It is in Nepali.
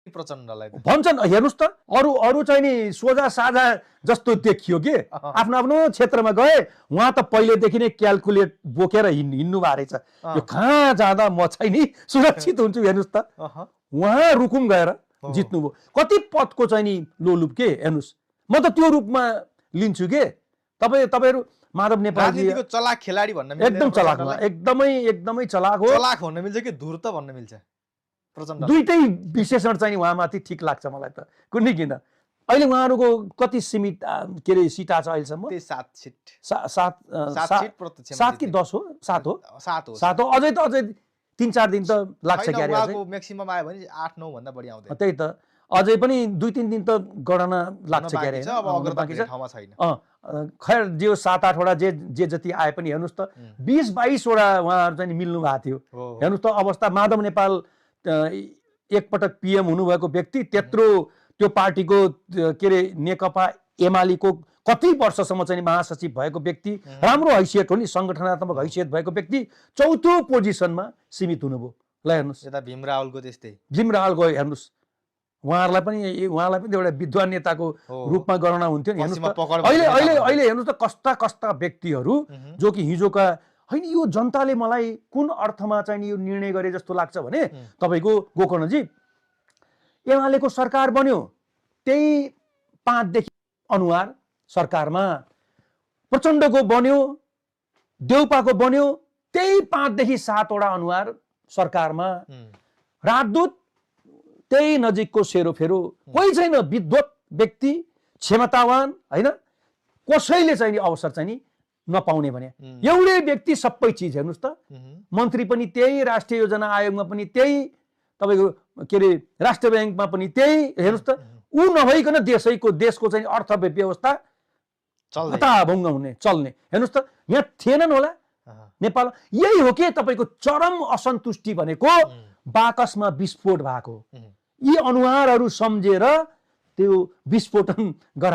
प्रचण्डलाई भन्छन्। हेर्नुहोस् त अरू चाहिँ नि सोझा साझा जस्तो देखियो के आफ्नो आफ्नो क्षेत्रमा गए उहाँ त पहिलेदेखि नै क्यालकुलेट बोकेर हिँड्नु भएको रहेछ। यो कहाँ जाँदा म चाहिँ नि सुरक्षित हुन्छु। हेर्नुहोस् त उहाँ रुकुम गएर जित्नुभयो। कति पदको चाहिँ नि लोलुप के हेर्नुहोस्। म त त्यो रूपमा लिन्छु के। तपाईँहरू माधव नेपालजी चलाक खेलाडी भन्न मिल्छ। एकदम चलाक, एकदमै चलाक हो। चलाक भन्न मिल्छ कि धूर्त भन्न मिल्छ प्रचण्ड? दुईटै विशेषण चाहिँ नि उहाँमाथि ठिक लाग्छ मलाई त। कुनै किन अहिले उहाँहरूको कति सीमित के अरे सिट आछ अहिलेसम्म? 7 सिट। 7 कि 10 हो? 7 हो। 7 हो। अझै 3-4 दिन त लाग्छ क्यारे। उहाँको म्याक्सिमम आयो भने 8-9 भन्दा बढी आउँदैन। त्यही त अझै पनि 2-3 दिन त गणना लाग्छ क्यारे। अब अग्रता ठाउँमा छैन। खैर जो 7-8 वटा जे जति आए पनि हेर्नुहोस् त 20-22 वटा उहाँहरू चाहिँ मिल्नु भएको थियो। हेर्नुहोस् त अवस्था। माधव नेपाल एकपटक पिएम हुनुभएको व्यक्ति, त्यत्रो त्यो पार्टीको के अरे नेकपा एमालेको कति वर्षसम्म चाहिँ महासचिव भएको व्यक्ति, राम्रो हैसियत हो नि, सङ्गठनात्मक हैसियत भएको व्यक्ति 4थो पोजिसनमा सीमित हुनुभयो। ल हेर्नुहोस् यता भीम रावलको त्यस्तै। भीम रावलको हेर्नुहोस् उहाँलाई पनि एउटा विद्वान नेताको रूपमा गणना हुन्थ्यो नि। हेर्नुहोस् अहिले हेर्नुहोस् त कस्ता व्यक्तिहरू जो कि हिजोका होइन यो जनताले मलाई कुन अर्थमा चाहिँ यो निर्णय गरे जस्तो लाग्छ भने तपाईँको गोकर्णजी एमालेको सरकार बन्यो, त्यही 5 देखि अनुहार सरकारमा, प्रचण्डको बन्यो, देउपाको बन्यो, त्यही 5 देखि 7 वटा अनुहार सरकारमा, राजदूत त्यही नजिकको सेरोफेरो, कोही छैन विद्वत व्यक्ति क्षमतावान होइन, कसैले चाहिँ नि अवसर चाहिँ नि नपाउने भने एउटै व्यक्ति सबै चिज। हेर्नुहोस् त मन्त्री पनि त्यही, राष्ट्रिय योजना आयोगमा पनि त्यही, तपाईँको के अरे राष्ट्र ब्याङ्कमा पनि त्यही। हेर्नुहोस् त ऊ नभइकन देशको चाहिँ अर्थव्यवस्था हताभङ्ग हुने चल्ने। हेर्नुहोस् त यहाँ थिएनन् होला नेपाल। यही हो कि तपाईँको चरम असन्तुष्टि भनेको बाकसमा विस्फोट भएको। यी अनुहारहरू सम्झेर त्यो विस्फोटन गराए।